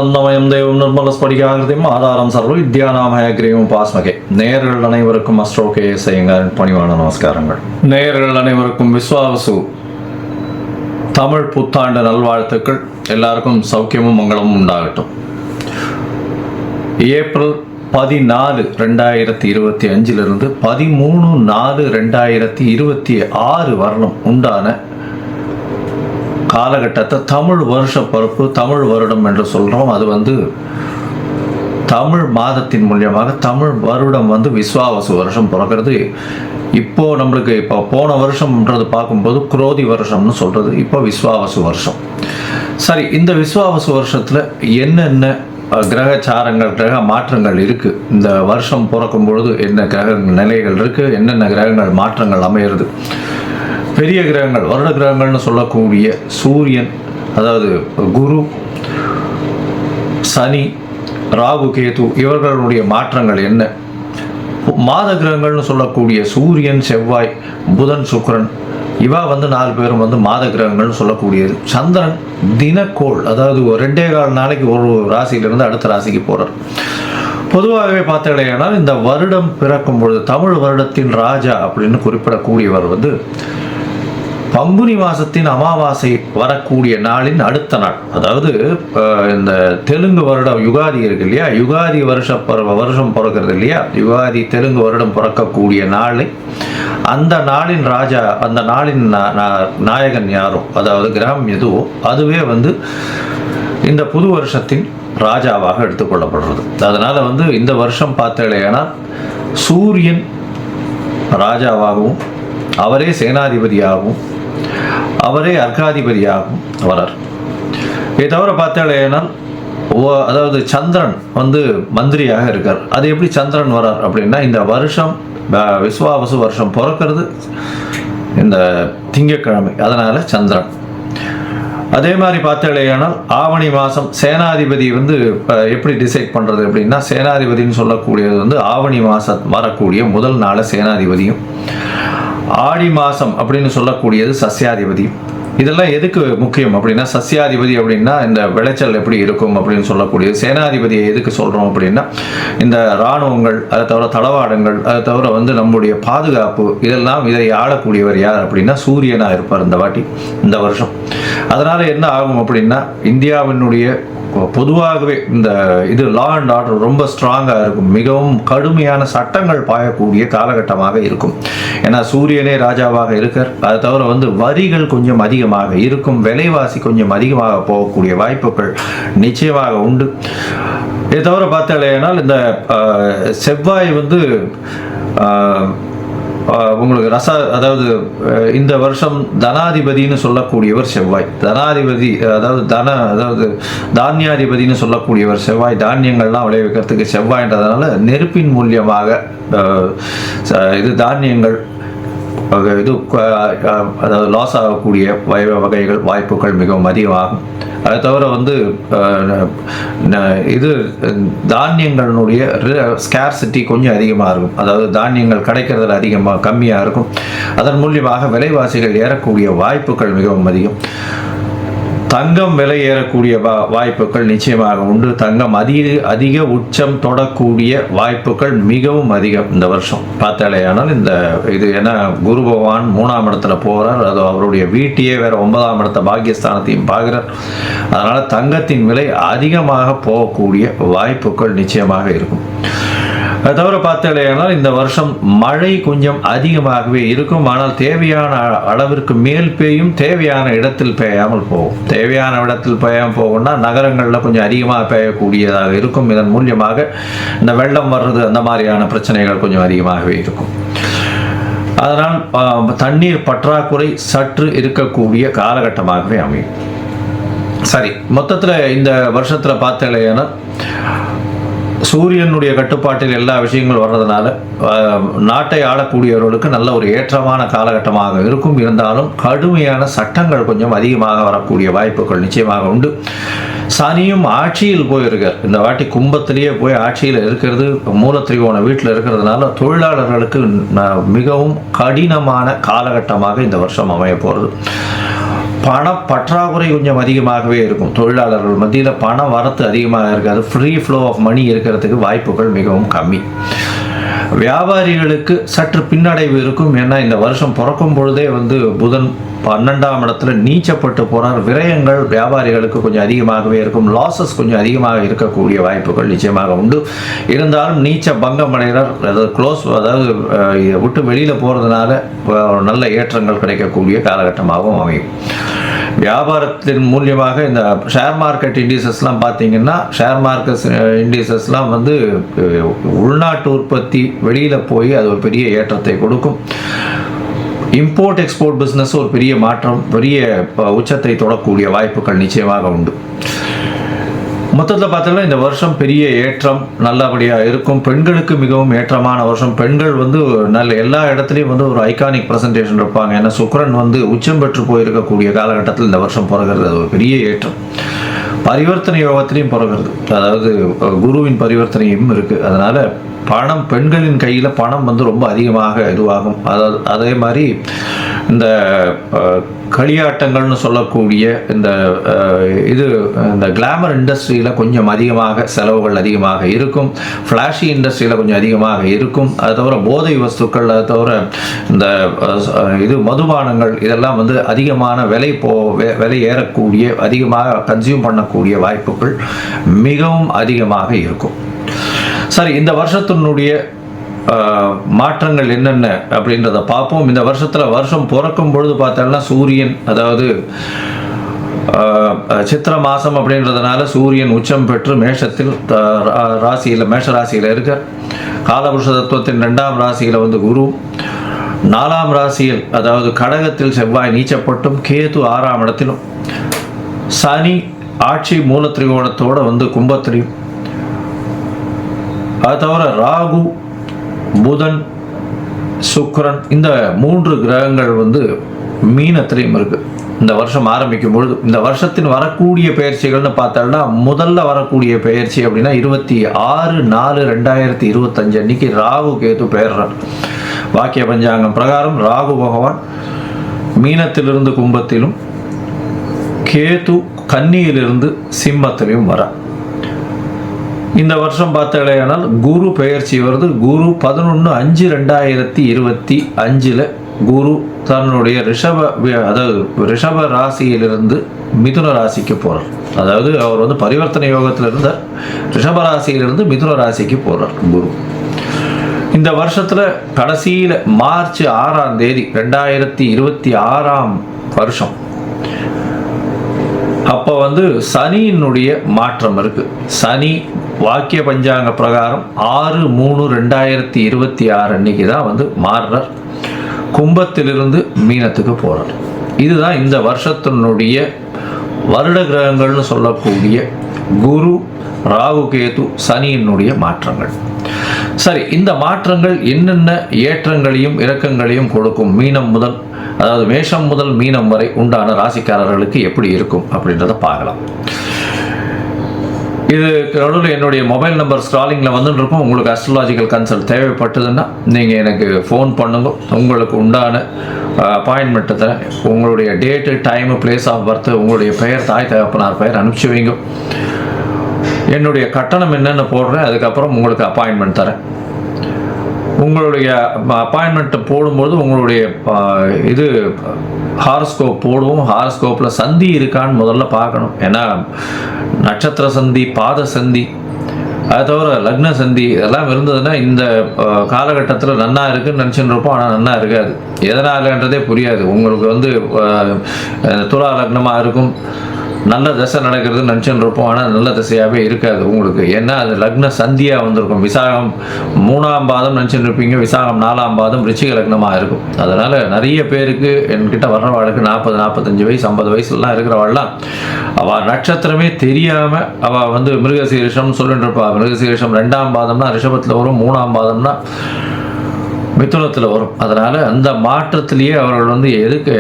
ஞானானந்தமயம் தெய்வம் நிர்மலஸ்படிகாகிருதியும் ஆதாரம் சர்வ வித்யாநாமயக்ரீவம் பாஸ்மகே. நேயர்கள் அனைவருக்கும் அஸ்ட்ரோகே செய்யுங்காரின் பணிவான நமஸ்காரங்கள். நேயர்கள் அனைவருக்கும் விஸ்வாவசு தமிழ் புத்தாண்டு நல்வாழ்த்துக்கள். எல்லாருக்கும் சௌக்கியமும் மங்களமும் உண்டாகட்டும். ஏப்ரல் 14, 2025 13, 4, 2026 வரணும் உண்டான காலகட்டத்தை தமிழ் வருஷ பிறப்பு, தமிழ் வருடம் என்று சொல்கிறோம். அது தமிழ் மாதத்தின் மூலியமாக தமிழ் வருடம் விஸ்வாவசு வருஷம் பிறக்கிறது. இப்போது நம்மளுக்கு போன வருஷம்ன்றது பார்க்கும்போது குரோதி வருஷம்னு சொல்கிறது, இப்போ விஸ்வாவசு வருஷம். சரி, இந்த விஸ்வாவசு வருஷத்தில் என்னென்ன கிரகச்சாரங்கள், கிரக மாற்றங்கள் இருக்குது, இந்த வருஷம் பிறக்கும் பொழுது என்ன கிரக நிலைகள் இருக்குது, என்னென்ன கிரகங்கள் மாற்றங்கள் அமையிறது, பெரிய கிரகங்கள் வருட கிரகங்கள்னு சொல்லக்கூடிய சூரியன், அதாவது குரு, சனி, ராகு, கேது இவர்களுடைய மாற்றங்கள் என்ன, மாத கிரகங்கள்னு சொல்லக்கூடிய சூரியன், செவ்வாய், புதன், சுக்கிரன் இவா 4 பேரும் மாத கிரகங்கள்னு சொல்லக்கூடியது. சந்திரன் தினக்கோள், அதாவது 2.25 நாளைக்கு ஒரு ராசியிலிருந்து அடுத்த ராசிக்கு போகிறார். பொதுவாகவே பார்த்தீங்கன்னா இந்த வருடம் பிறக்கும் பொழுது தமிழ் வருடத்தின் ராஜா அப்படின்னு குறிப்பிடக்கூடியவர் பங்குனி மாதத்தின் அமாவாசை வரக்கூடிய நாளின் அடுத்த நாள், அதாவது இந்த தெலுங்கு வருடம் யுகாதி இருக்கு இல்லையா, யுகாதி வருஷம் பிறக்கிறது இல்லையா, யுகாதி தெலுங்கு வருடம் பிறக்கக்கூடிய நாளை, அந்த நாளின் ராஜா, அந்த நாளின் நாயகன் யாரோ, அதாவது கிரகம் எதுவோ அதுவே இந்த புது வருஷத்தின் ராஜாவாக எடுத்துக்கொள்ளப்படுறது. அதனால் இந்த வருஷம் பார்த்தேன்னா சூரியன் ராஜாவாகவும் அவரே சேனாதிபதியாகவும் அவரே அர்க்காதிபதியாகவும் வரார். இதை தவிர பார்த்தேன்னா அதாவது சந்திரன் மந்திரியாக இருக்கார். அது எப்படி சந்திரன் வரார் அப்படின்னா, இந்த வருஷம் விஸ்வாவசு வருஷம் பிறக்கிறது இந்த திங்கட்கிழமை, அதனால் சந்திரன். அதே மாதிரி பார்த்தேன்னா ஆவணி மாதம் சேனாதிபதி எப்படி டிசைட் பண்ணுறது அப்படின்னா, சேனாதிபதினு சொல்லக்கூடியது ஆவணி மாதம் வரக்கூடிய முதல் நாள் சேனாதிபதியும், ஆடி மாதம் அப்படின்னு சொல்லக்கூடியது சஸ்யாதிபதி. இதெல்லாம் எதுக்கு முக்கியம் அப்படின்னா, சஸ்யாதிபதி அப்படின்னா இந்த விளைச்சல் எப்படி இருக்கும் அப்படின்னு சொல்லக்கூடியது. சேனாதிபதியை எதுக்கு சொல்கிறோம் அப்படின்னா, இந்த இராணுவங்கள், அதை தவிர தளவாடங்கள், அதை தவிர நம்முடைய பாதுகாப்பு, இதை ஆளக்கூடியவர் யார் அப்படின்னா சூரியனாக இருப்பார் இந்த வருஷம். அதனால் என்ன ஆகும் அப்படின்னா, இந்தியாவினுடைய பொதுவாகவே இந்த லா அண்ட் ஆர்டர் ரொம்ப ஸ்ட்ராங்காக இருக்கும், மிகவும் கடுமையான சட்டங்கள் பாயக்கூடிய காலகட்டமாக இருக்கும். ஏன்னா சூரியனே ராஜாவாக இருக்கார். அதை தவிர வரிகள் கொஞ்சம் அதிகமாக இருக்கும், விலைவாசி கொஞ்சம் அதிகமாக போகக்கூடிய வாய்ப்புகள் நிச்சயமாக உண்டு. இதை தவிர பார்த்தாலேனா இந்த செவ்வாய் உங்களுக்கு அதாவது இந்த வருஷம் தனாதிபதினு சொல்லக்கூடியவர் செவ்வாய். தனாதிபதி அதாவது தானியாதிபதினு சொல்லக்கூடியவர் செவ்வாய். தானியங்கள்லாம் விளைவிக்கிறதுக்கு செவ்வாய்ன்றதுனால நெருப்பின் மூலியமாக தானியங்கள் அதாவது லாஸ் ஆகக்கூடிய வாய்ப்புகள் மிகவும் அதிகமாகும். அதை தவிர தானியங்களுடைய ஸ்கேர்சிட்டி கொஞ்சம் அதிகமாக இருக்கும், அதாவது தானியங்கள் கிடைக்கிறதுல கம்மியாக இருக்கும். அதன் மூலியமாக விலைவாசிகள் ஏறக்கூடிய வாய்ப்புகள் மிகவும் அதிகம். தங்கம் விலை ஏறக்கூடிய வாய்ப்புகள் நிச்சயமாக உண்டு. தங்கம் அதிக உச்சம் தொடக்கூடிய வாய்ப்புகள் மிகவும் அதிகம் இந்த வருஷம் பார்த்தாலேயானால். இது ஏன்னா குரு பகவான் 3ஆம் இடத்துல போகிறார், அது அவருடைய வீட்டையே வேற 9ஆம் இடத்த பாக்கியஸ்தானத்தையும் பார்க்கிறார். அதனால் தங்கத்தின் விலை அதிகமாக போகக்கூடிய வாய்ப்புகள் நிச்சயமாக இருக்கும். அது தவிர பார்த்தேன்னா இந்த வருஷம் மழை கொஞ்சம் அதிகமாகவே இருக்கும். ஆனால் தேவையான அளவிற்கு மேல் பெய்யும், தேவையான இடத்தில் பெய்யாமல் போகும். தேவையான இடத்தில் பெய்யாமல் போகும்னா நகரங்களில் கொஞ்சம் அதிகமாக பெய்யக்கூடியதாக இருக்கும். இதன் மூலியமாக இந்த வெள்ளம் வர்றது, அந்த மாதிரியான பிரச்சனைகள் கொஞ்சம் அதிகமாகவே இருக்கும். அதனால் தண்ணீர் பற்றாக்குறை சற்று இருக்கக்கூடிய காலகட்டமாகவே அமையும். சரி, மொத்தத்தில் இந்த வருஷத்தில் பார்த்தேன்னா சூரியனுடைய கட்டுப்பாட்டில் எல்லா விஷயங்களும் வர்றதுனால நாட்டை ஆளக்கூடியவர்களுக்கு நல்ல ஒரு ஏற்றமான காலகட்டமாக இருக்கும். இருந்தாலும் கடுமையான சட்டங்கள் கொஞ்சம் அதிகமாக வரக்கூடிய வாய்ப்புகள் நிச்சயமாக உண்டு. சனியும் ஆட்சியில் போயிருக்கார். இந்த வாட்டி கும்பத்திலேயே போய் ஆட்சியில் இருக்கிறது, மூலத்திரிகோண வீட்டில் இருக்கிறதுனால தொழிலாளர்களுக்கு மிகவும் கடினமான காலகட்டமாக இந்த வருஷம் அமைய போகிறது. பண பற்றாக்குறை கொஞ்சம் அதிகமாகவே இருக்கும். தொழிலாளர்கள் மத்தியில் பண வரத்து அதிகமாக இருக்காது. ஃப்ரீ ஃப்ளோ ஆஃப் மணி இருக்கிறதுக்கு வாய்ப்புகள் மிகவும் கம்மி. வியாபாரிகளுக்கு சற்று பின்னடைவு இருக்கும். ஏன்னா இந்த வருஷம் பிறக்கும் பொழுதே வந்து புதன் 12ஆம் இடத்துல நீச்சப்பட்டு போகிறார். விரயங்கள் வியாபாரிகளுக்கு கொஞ்சம் அதிகமாகவே இருக்கும். லாசஸ் கொஞ்சம் அதிகமாக இருக்கக்கூடிய வாய்ப்புகள் நிச்சயமாக உண்டு. இருந்தாலும் நீச்ச பங்கம் அடைகிறார், அதாவது அதாவது விட்டு வெளியில் போகிறதுனால நல்ல ஏற்றங்கள் கிடைக்கக்கூடிய காலகட்டமாகவும் அமையும். வியாபாரத்தின் மூலியமாக இந்த ஷேர் மார்க்கெட் இண்டிசஸ்லாம் பார்த்தீங்கன்னா, ஷேர் மார்க்கெட் இண்டிசஸ்லாம் வந்து உள்நாட்டு உற்பத்தி வெளியில் போய் அது ஒரு பெரிய ஏற்றத்தை கொடுக்கும். இம்போர்ட் எக்ஸ்போர்ட் பிஸ்னஸ் ஒரு பெரிய மாற்றம், பெரிய உச்சத்தை தொடக்கூடிய வாய்ப்புகள் நிச்சயமாக உண்டு. மொத்தத்தில் பார்த்தோம்னா இந்த வருஷம் பெரிய ஏற்றம் நல்லபடியாக இருக்கும். பெண்களுக்கு மிகவும் ஏற்றமான வருஷம். பெண்கள் வந்து நல்ல எல்லா இடத்துலையும் வந்து ஒரு ஐகானிக் ப்ரெசன்டேஷன் இருப்பாங்க. ஏன்னா சுக்கிரன் வந்து உச்சம் பெற்று போயிருக்கக்கூடிய காலகட்டத்தில் இந்த வருஷம் பிறகுறது அது ஒரு பெரிய ஏற்றம். பரிவர்த்தனை யோகத்திலையும் பிறகுறது, அதாவது குருவின் பரிவர்த்தனையும் இருக்குது. அதனால் பணம், பெண்களின் கையில் பணம் வந்து ரொம்ப அதிகமாக இதுவாகும். அதாவது அதே மாதிரி இந்த களியாட்டங்கள்னு சொல்லக்கூடிய இந்த கிளாமர் இண்டஸ்ட்ரியில் கொஞ்சம் அதிகமாக செலவுகள் அதிகமாக இருக்கும். ஃப்ளாஷி இண்டஸ்ட்ரியில் கொஞ்சம் அதிகமாக இருக்கும். அது தவிர போதை வஸ்துக்கள், அது தவிர இந்த மதுபானங்கள் இதெல்லாம் வந்து அதிகமான விலை ஏறக்கூடிய, அதிகமாக கன்சியூம் பண்ணக்கூடிய வாய்ப்புகள் மிகவும் அதிகமாக இருக்கும். சரி, இந்த வருஷத்தினுடைய மாற்றங்கள் என்னென்ன அப்படின்றத பார்ப்போம். இந்த வருஷம் பிறக்கும் பொழுது பார்த்தோம்னா சூரியன், அதாவது சித்திர மாதம் அப்படின்றதுனால சூரியன் உச்சம் பெற்று மேஷத்தில் மேஷ ராசியில் இருக்க. காலபுருஷ தத்துவத்தின் 2ஆம் ராசியில் வந்து குரு, 4ஆம் ராசியில் அதாவது கடகத்தில் செவ்வாய் நீச்சப்பட்டும், கேது 6ஆம் இடத்திலும், சனி ஆட்சி மூல திரிகோணத்தோடு வந்து கும்பத்திலையும், அது தவிர ராகு, புதன், சுக்கிரன் இந்த 3 கிரகங்கள் வந்து மீனத்திலையும் இருக்கு. இந்த வருஷம் ஆரம்பிக்கும் பொழுது இந்த வருஷத்தின் வரக்கூடிய பெயர்ச்சிகள்னு பார்த்தோம்னா, முதல்ல வரக்கூடிய பெயர்ச்சி அப்படின்னா 26/4/2025 அன்னைக்கு ராகு கேது பெயர்றார். வாக்கிய பஞ்சாங்கம் பிரகாரம் ராகு பகவான் மீனத்திலிருந்து கும்பத்திலும், கேது கன்னியிலிருந்து சிம்மத்திலையும் வர. இந்த வருஷம் பார்த்தாலேயானால் குரு பெயர்ச்சி வருது. குரு 11/5/2025 குரு தன்னுடைய ரிஷப ராசியிலிருந்து மிதுன ராசிக்கு போகிறார். அதாவது அவர் வந்து பரிவர்த்தனை யோகத்தில் இருந்தார். ரிஷப ராசியிலிருந்து மிதுன ராசிக்கு போகிறார் குரு. இந்த வருஷத்தில் கடைசியில் மார்ச் 6ஆம் தேதி 2026ஆம் வருஷம் அப்போ வந்து சனியினுடைய மாற்றம் இருக்குது. சனி வாக்கிய பஞ்சாங்க பிரகாரம் 6/3/2026 அன்னைக்கு தான் வந்து மாறுறார். கும்பத்திலிருந்து மீனத்துக்கு போகிறார். இதுதான் இந்த வருஷத்தினுடைய வருட கிரகங்கள்னு சொல்லக்கூடிய குரு, ராகு, கேது, சனியினுடைய மாற்றங்கள். சரி, இந்த மாற்றங்கள் என்னென்ன ஏற்றங்களையும் இறக்கங்களையும் கொடுக்கும்? அதாவது மேஷம் முதல் மீனம் வரை உண்டான ராசிக்காரர்களுக்கு எப்படி இருக்கும் அப்படின்றத பார்க்கலாம். இது நடுவில் என்னுடைய மொபைல் நம்பர் ஸ்க்ராலிங்கில் வந்துட்டு இருக்கும். உங்களுக்கு அஸ்ட்ராலாஜிக்கல் கன்சல்ட் தேவைப்பட்டதுன்னா நீங்கள் எனக்கு ஃபோன் பண்ணுங்க. உங்களுக்கு உண்டான அப்பாயின்மெண்ட்டு தரேன். உங்களுடைய date, time, place of birth, உங்களுடைய பெயர், தாய் தகப்பனார் பெயர் அனுப்பிச்சி வைங்க. என்னுடைய கட்டணம் என்னென்னு போடுறேன். அதுக்கப்புறம் உங்களுக்கு அப்பாயின்மெண்ட் தரேன். உங்களுடைய அப்பாயின்மெண்ட்டை போடும்போது உங்களுடைய ஹாரஸ்கோப் போடுவோம். ஹாரஸ்கோப்பில் சந்தி இருக்கான்னு முதல்ல பார்க்கணும். ஏன்னா நட்சத்திர சந்தி, பாத சந்தி, அது தவிர லக்ன சந்தி இதெல்லாம் இருந்ததுன்னா இந்த காலகட்டத்தில் நன்னா இருக்குன்னு நினச்சின்னு இருப்போம். ஆனால் நன்னா இருக்காது. எதனாலன்றதே புரியாது. உங்களுக்கு வந்து துலா லக்னமாக இருக்கும், நல்ல தசை நடக்கிறதுன்னு நினச்சின்னு இருப்போம். ஆனால் நல்ல தசையாகவே இருக்காது உங்களுக்கு. ஏன்னா அது லக்ன சந்தியாக வந்திருக்கும். விசாகம் 3ஆம் பாதம் நினச்சின்னு இருப்பீங்க, விசாகம் 4ஆம் பாதம் ரிச்சிக லக்னமாக இருக்கும். அதனால் நிறைய பேருக்கு என்கிட்ட வர்றவாளுக்கு 40, 45 வயசு, 50 வயசுலாம் இருக்கிறவாள்லாம் அவள் நட்சத்திரமே தெரியாமல் அவள் வந்து மிருகசீரிஷம்னு சொல்லிட்டு இருப்பாள். மிருகசீரிஷம் 2ஆம் பாதம்னா ரிஷபத்தில் வரும், 3ஆம் பாதம்னா மிதுனத்தில் வரும். அதனால் அந்த மாற்றத்திலேயே அவர்கள் வந்து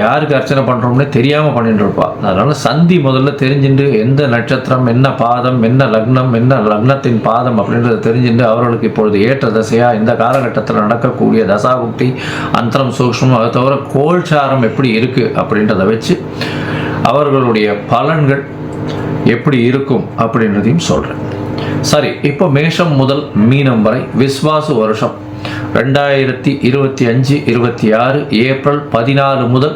யாருக்கு அர்ச்சனை பண்ணுறோம்னே தெரியாமல் பண்ணிட்டு இருப்பாள். அதனால் சந்தி முதல்ல தெரிஞ்சுட்டு எந்த நட்சத்திரம், என்ன பாதம், என்ன லக்னம், என்ன லக்னத்தின் பாதம் அப்படின்றத தெரிஞ்சுட்டு அவர்களுக்கு இப்பொழுது ஏற்ற தசையாக இந்த காலகட்டத்தில் நடக்கக்கூடிய தசாபுக்தி, அந்தரம், சூக்ஷ்மம், அதை தவிர கோல்சாரம் எப்படி இருக்குது அப்படின்றத வச்சு அவர்களுடைய பலன்கள் எப்படி இருக்கும் அப்படின்றதையும் சொல்கிறேன். சரி, இப்போ மேஷம் முதல் மீனம் வரை விஸ்வாசு வருஷம் 2025-26 ஏப்ரல் 14 முதல்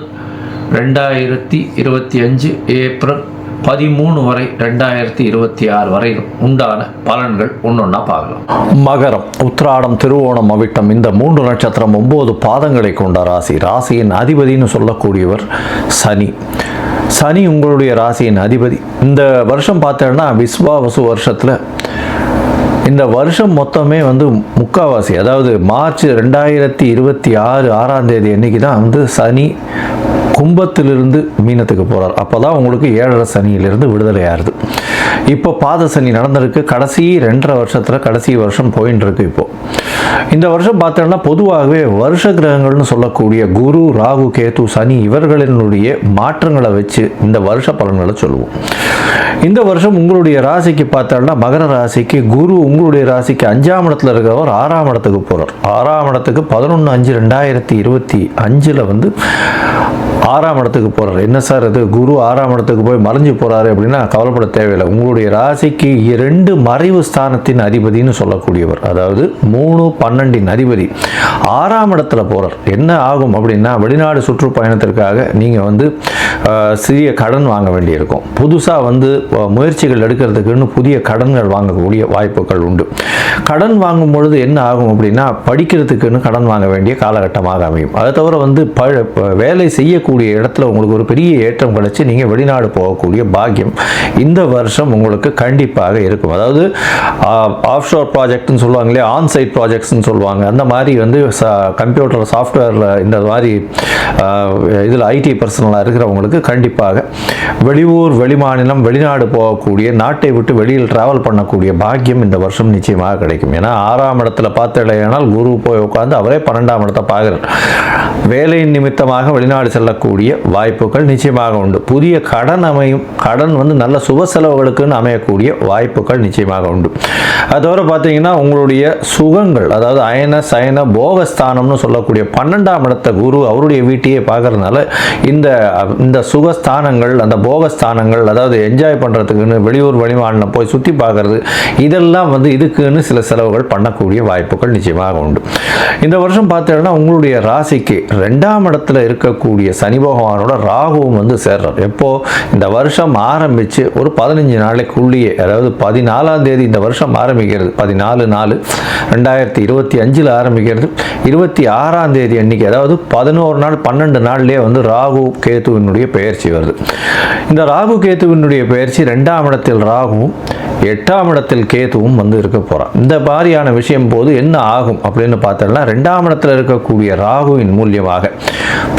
2025 ஏப்ரல் 13 வரை 2026 வரை உண்டான பலன்கள் ஒன்றொன்னா பார்க்கலாம். மகரம், உத்திராடம், திருவோணம், அவிட்டம் இந்த 3 நட்சத்திரம் 9 பாதங்களை கொண்ட ராசி. ராசியின் அதிபதினு சொல்லக்கூடியவர் சனி. சனி உங்களுடைய ராசியின் அதிபதி. இந்த வருஷம் பார்த்தோன்னா விஸ்வாவசு வருஷத்தில் இந்த வருஷம் மொத்தமே முக்காவாசி, அதாவது மார்ச் 2026 6ஆம் தேதி அன்னைக்கு தான் சனி கும்பத்திலிருந்து மீனத்துக்கு போகிறார். அப்போ தான் உங்களுக்கு 7.5 சனியிலிருந்து விடுதலை ஆகுது. இப்போ பாத சனி நடந்திருக்கு. கடைசி 2.5 வருஷத்தில் கடைசி வருஷம் போயின்னு இருக்கு. இப்போது இந்த வருஷம் பார்த்தோம்னா பொதுவாகவே வருஷ கிரகங்கள்னு சொல்லக்கூடிய குரு, ராகு, கேது, சனி இவர்களினுடைய மாற்றங்களை வச்சு இந்த வருஷ பலன்களை சொல்லுவோம். இந்த வருஷம் உங்களுடைய ராசிக்கு பார்த்தோம்னா மகர ராசிக்கு குரு உங்களுடைய ராசிக்கு 5ஆம் இடத்துல இருக்கிறவர் 6ஆம் இடத்துக்கு போகிறார். 6ஆம் இடத்துக்கு 11/5/2025 6ஆம் இடத்துக்கு போகிறார். என்ன சார் இது, குரு 6ஆம் இடத்துக்கு போய் மறைஞ்சு போகிறாரு அப்படின்னா கவலைப்பட தேவையில்லை. உங்களுடைய ராசிக்கு 2 மறைவு ஸ்தானத்தின் அதிபதினு சொல்லக்கூடியவர், அதாவது 3, 12 அதிபதி 6ஆம் இடத்துல போகிறார். என்ன ஆகும் அப்படின்னா வெளிநாடு சுற்றுப்பயணத்திற்காக நீங்கள் சிறிய கடன் வாங்க வேண்டியிருக்கும். புதுசாக முயற்சிகள் எடுக்கிறதுக்குன்னு புதிய கடன்கள் வாங்கக்கூடிய வாய்ப்புகள் உண்டு. கடன் வாங்கும் பொழுது என்ன ஆகும் அப்படின்னா படிக்கிறதுக்குன்னு கடன் வாங்க வேண்டிய காலகட்டமாக அமையும். அதை தவிர வேலை செய்யக்கூடிய இடத்துல உங்களுக்கு ஒரு பெரிய ஏற்றம் கிடைச்சி நீங்கள் வெளிநாடு போகக்கூடிய பாக்கியம் இந்த வருஷம் உங்களுக்கு கண்டிப்பாக இருக்கும். அதாவது ஆஃப்ஷோர் ப்ராஜெக்ட்னு சொல்லுவாங்க இல்லையா, ஆன்சைட் ப்ராஜெக்ட்ஸ்னு சொல்லுவாங்க. அந்த மாதிரி கம்ப்யூட்டர் சாஃப்ட்வேரில் இந்த மாதிரி இதில் ஐடி பர்சனலாக இருக்கிறவங்களுக்கு கண்டிப்பாக வெளியூர், வெளிமாநிலம், வெளிநாடு போகக்கூடிய, நாட்டை விட்டு வெளியில் டிராவல் பண்ணக்கூடிய பாக்கியம் இந்த வருஷம் நிச்சயமாக கிடைக்கும். ஏன்னா 6ஆம் இடத்துல பார்த்தலையானால் குரு போய் உட்கார்ந்து அவரே 12ஆம் இடத்தை பார்க்குறார். வேலையின் நிமித்தமாக வெளிநாடு செல்லக்கூடிய வாய்ப்புகள் நிச்சயமாக உண்டு. புதிய கடன் அமையும். கடன் நல்ல சுப செலவுகளுக்குன்னு அமையக்கூடிய வாய்ப்புகள் நிச்சயமாக உண்டு. அது தவிர பார்த்தீங்கன்னா உங்களுடைய சுகங்கள், அதாவது அயன சயன போகஸ்தானம்னு சொல்லக்கூடிய 12ஆம் இடத்தை குரு அவருடைய வீட்டையே பார்க்கறதுனால இந்த சுகஸ்தானங்கள், அந்த போகஸ்தானங்கள், அதாவது என்ஜாய் பண்ணுறதுக்குன்னு வெளியூர் வெளிமாநிலம் போய் சுற்றி பார்க்கறது, இதெல்லாம் இதுக்குன்னு சில செலவுகள் பண்ணக்கூடிய வாய்ப்புகள் நிச்சயமாக உண்டு. இந்த வருஷம் பார்த்தீங்கன்னா உங்களுடைய ராசிக்கு 2ஆம் இடத்துல இருக்கக்கூடிய சனி பகவானோட ராகுவும் சேர்றார். எப்போ இந்த வருஷம் ஆரம்பித்து ஒரு 15 நாளைக்குள்ளேயே, அதாவது 14ஆம் தேதி இந்த வருஷம் ஆரம்பிக்கிறது, 14/4/2025 ஆரம்பிக்கிறது. 26ஆம் தேதி அன்னைக்கு, அதாவது 11 நாள் 12 நாள்லேயே ராகு கேதுவினுடைய பெயர்ச்சி வருது. இந்த ராகு கேதுவினுடைய பெயர்ச்சி 2ஆம் இடத்தில் ராகுவும் 8ஆம் இடத்தில் கேதுவும் இருக்க போகிறான். இந்த மாதிரியான விஷயம் போது என்ன ஆகும் அப்படின்னு பார்த்தோம்னா 2ஆம் இடத்தில் இருக்கக்கூடிய ராகுவின் மூலியமாக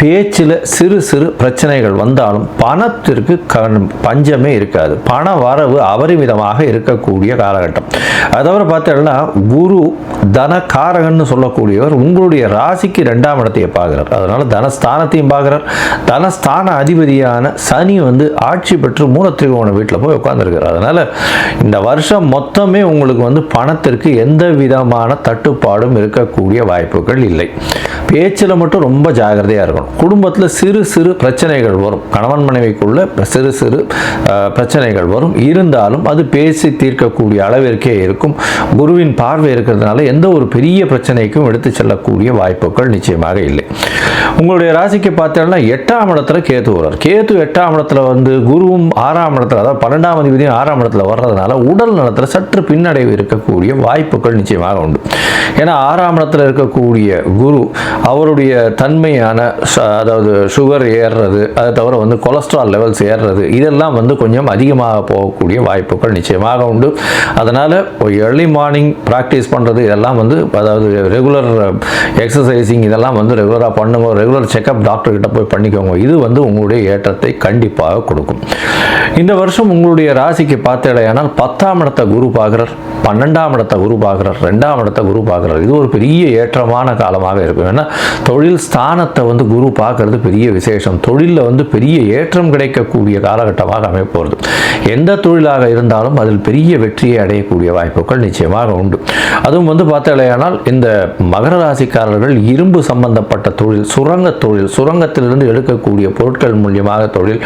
பேச்சில் சிறு சிறு பிரச்சனைகள் வந்தாலும் பணத்திற்கு பஞ்சமே இருக்காது. பண வரவு அபரிமிதமாக இருக்கக்கூடிய காலகட்டம். அதோட பார்த்தோம்னா குரு தனகாரகன்னு சொல்லக்கூடியவர் உங்களுடைய ராசிக்கு 2ஆம் இடத்தையே பார்க்குறார். அதனால தனஸ்தானத்தையும் பார்க்குறார். தனஸ்தான அதிபதியான சனி ஆட்சி பெற்று மூலத்திரிகோண வீட்டில் போய் உட்கார்ந்துருக்கிறார். அதனால இந்த வருஷம் மொத்தமே உங்களுக்கு பணத்திற்கு எந்த விதமான தட்டுப்பாடும் இருக்கக்கூடிய வாய்ப்புகள் இல்லை. பேச்சில் மட்டும் ரொம்ப ஜாகிரதையாக இருக்கணும். குடும்பத்தில் சிறு சிறு பிரச்சனைகள் வரும். கணவன் மனைவிக்குள்ள சிறு சிறு பிரச்சனைகள் வரும். இருந்தாலும் அது பேசி தீர்க்கக்கூடிய அளவிற்கே இருக்கும். குருவின் பார்வை இருக்கிறதுனால எந்த ஒரு பெரிய பிரச்சனைக்கும் எடுத்து செல்லக்கூடிய வாய்ப்புகள் நிச்சயமாக இல்லை. உங்களுடைய ராசிக்கு பார்த்தோம்னா 8ஆம் இடத்துல கேது வர்றார். கேது 8ஆம் இடத்துல குருவும் 6ஆம் இடத்துல, அதாவது 12ஆம் அதிபதியும் 6ஆம் இடத்துல வர்றதுனால உடல் நலத்தில் சற்று பின்னடைவு இருக்கக்கூடிய வாய்ப்புகள் நிச்சயமாக உண்டு. ஏன்னா 6ஆம் இடத்துல இருக்கக்கூடிய குரு அவருடைய தன்மையான, அதாவது சுகர் ஏறுறது, அதை தவிர கொலஸ்ட்ரால் லெவல்ஸ் ஏறுறது, இதெல்லாம் கொஞ்சம் அதிகமாக போகக்கூடிய வாய்ப்புகள் நிச்சயமாக உண்டு. அதனால் ஏர்லி மார்னிங் ப்ராக்டிஸ் பண்ணுறது இதெல்லாம் அதாவது ரெகுலர் எக்ஸசைசிங் இதெல்லாம் ரெகுலராக பண்ணுங்க. ரெகுலர் செக்அப் டாக்டர்கிட்ட போய் பண்ணிக்கோங்க. இது உங்களுடைய ஏற்றத்தை கண்டிப்பாக கொடுக்கும். இந்த வருஷம் உங்களுடைய ராசிக்கு பார்த்தேடையானால் 10ஆம் இடத்தை குரு பார்க்குறார், 12ஆம் இடத்தை குரு பார்க்குறார், 2ஆம் இடத்தை குரு பார்க்குறார். இது ஒரு பெரிய ஏற்றமான காலமாக இருக்கும். ஏன்னா தொழில் ஸ்தானத்தை வந்து குரு பார்க்கறது பெரிய விசேஷம். தொழிலில் வந்து பெரிய ஏற்றம் கிடைக்கக்கூடிய காலகட்டமாக அமைப்போகிறது. எந்த தொழிலாக இருந்தாலும் அதில் பெரிய வெற்றியை அடையக்கூடிய வாய்ப்புகள் நிச்சயமாக உண்டு. அதுவும் வந்து பார்த்தாலேயானால் இந்த மகர ராசிக்காரர்கள் இரும்பு சம்பந்தப்பட்ட தொழில், சுரங்கத்திலிருந்து எடுக்கக்கூடிய பொருட்கள் மூலியமாக தொழில்,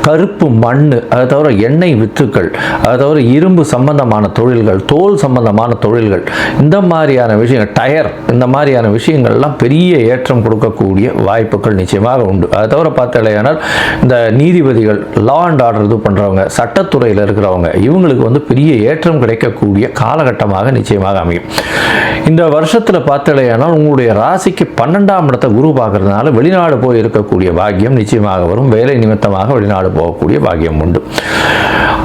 கருப்பு மண், அதை தவிர எண்ணெய் வித்துக்கள், அதை தவிர இரும்பு சம்பந்தமான தொழில்கள், தோல் சம்பந்தமான தொழில்கள், இந்த மாதிரியான விஷயங்கள், டயர், இந்த மாதிரியான விஷயங்கள்லாம் பெரிய ஏற்றம் கொடுக்கக்கூடிய வாய்ப்புகள் நிச்சயமாக உண்டு. அதை தவிர பார்த்தாலேயானால் இந்த நீதிபதிகள், லா அண்ட் ஆர்டர் இது பண்ணுறவங்க, சட்டத்துறையில் இருக்கிறவங்க, இவங்களுக்கு வந்து பெரிய ஏற்றம் கிடைக்கக்கூடிய காலகட்டமாக நிச்சயமாக அமையும். இந்த வருஷத்தில் பார்த்தாலேயானால் உங்களுடைய ராசிக்கு 12ஆம் இடத்தை குரு பார்க்கறதுனால வெளிநாடு போய் இருக்கக்கூடிய பாக்கியம் நிச்சயமாக வரும். வேலை நிமித்தமாக வெளிநாடு போகக்கூடிய பாக்கியம் உண்டு.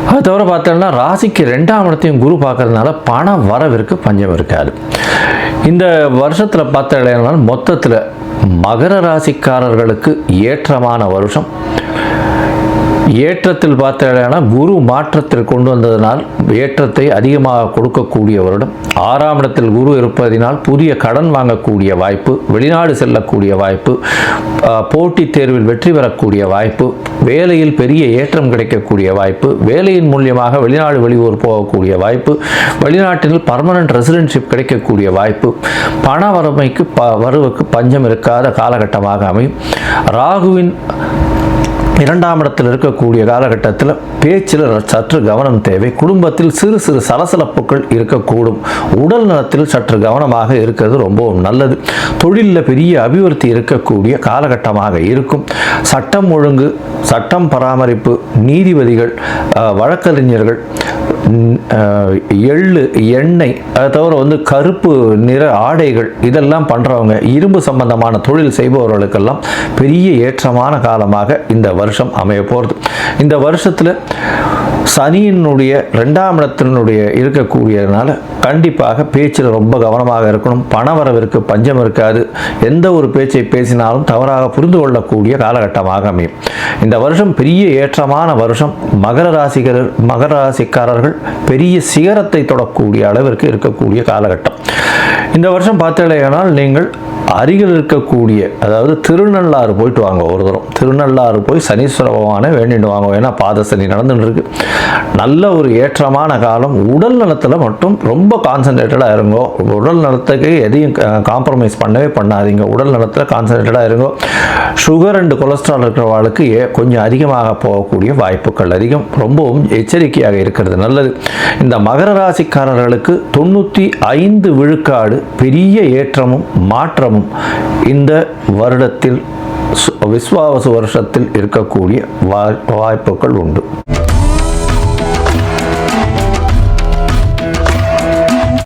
அது தவிர பார்த்தோம்னா ராசிக்கு 2ஆம் இடத்தையும் குரு பார்க்கறதுனால பண வரவிற்கு பஞ்சம் இருக்காது. இந்த வருஷத்தில் பார்த்தாலேயானால் மொத்தத்தில் மகர ராசிக்காரர்களுக்கு ஏற்றமான வருஷம். ஏற்றத்தில் பார்த்தாலேனா குரு மாற்றத்தில் கொண்டு வந்ததனால் ஏற்றத்தை அதிகமாக கொடுக்கக்கூடிய வருடம். 6ஆம் இடத்தில் குரு இருப்பதினால் புதிய கடன் வாங்கக்கூடிய வாய்ப்பு, வெளிநாடு செல்லக்கூடிய வாய்ப்பு, போட்டித் தேர்வில் வெற்றி பெறக்கூடிய வாய்ப்பு, வேலையில் பெரிய ஏற்றம் கிடைக்கக்கூடிய வாய்ப்பு, வேலையின் மூலியமாக வெளிநாடு வெளியூர் போகக்கூடிய வாய்ப்பு, வெளிநாட்டில் பர்மனன்ட் ரெசிடென்ஷிப் கிடைக்கக்கூடிய வாய்ப்பு, பண வரவுக்கு பஞ்சம் இருக்காத காலகட்டமாக அமையும். ராகுவின் 2ஆம் இடத்தில் இருக்கக்கூடிய காலகட்டத்தில் பேச்சில் சற்று கவனம் தேவை. குடும்பத்தில் சிறு சிறு சலசலப்புகள் இருக்கக்கூடும். உடல் நலத்தில் சற்று கவனமாக இருக்கிறது ரொம்பவும் நல்லது. தொழிலில் பெரிய அபிவிருத்தி இருக்கக்கூடிய காலகட்டமாக இருக்கும். சட்டம் ஒழுங்கு, சட்டம் பராமரிப்பு, நீதிபதிகள், வழக்கறிஞர்கள், எள்ளு, எண்ணெய், அதை தவிர வந்து கருப்பு நிற ஆடைகள், இதெல்லாம் பண்ணுறவங்க, இரும்பு சம்பந்தமான தொழில் செய்பவர்களுக்கெல்லாம் பெரிய ஏற்றமான காலமாக இந்த வருஷம் அமைய போகிறது. இந்த வருஷத்தில் சனியினுடைய 2ஆம் இடத்தினுடைய இருக்கக்கூடியதுனால கண்டிப்பாக பேச்சில் ரொம்ப கவனமாக இருக்கணும். பணவரவிற்கு பஞ்சம் இருக்காது. எந்த ஒரு பேச்சை பேசினாலும் தவறாக புரிந்து கொள்ளக்கூடிய காலகட்டமாக அமையும். இந்த வருஷம் பெரிய ஏற்றமான வருஷம். மகர ராசிக்காரர்கள் பெரிய சிகரத்தை தொடக்கூடிய அளவிற்கு இருக்கக்கூடிய காலகட்டம். இந்த வருஷம் பார்த்தீங்களேனால் நீங்கள் அருகில் இருக்கக்கூடிய, அதாவது திருநள்ளாறு போயிட்டு வாங்க. ஒரு தரம் திருநள்ளாறு போய் சனீஸ்வர பகவானை வேண்டிட்டு வாங்க. ஏன்னா பாத சனி நடந்துட்டு இருக்கு. நல்ல ஒரு ஏற்றமான காலம். உடல் நலத்தில் மட்டும் ரொம்ப கான்சன்ட்ரேட்டடாக இருங்கோ. உடல் நலத்துக்கு எதையும் காம்ப்ரமைஸ் பண்ணவே பண்ணாதீங்க. உடல் நலத்தில் கான்சன்ட்ரேட்டடாக இருங்கோ. சுகர் அண்ட் கொலஸ்ட்ரால் இருக்கிறவர்களுக்கு கொஞ்சம் அதிகமாக போகக்கூடிய வாய்ப்புகள் அதிகம். ரொம்பவும் எச்சரிக்கையாக இருக்கிறது நல்லது. இந்த மகர ராசிக்காரர்களுக்கு 95 விழுக்காடு பெரிய ஏற்றமும் மாற்றமும் இந்த வருடத்தில், விஸ்வாவசு வருஷத்தில் இருக்கக்கூடிய வாய்ப்புகள் உண்டு.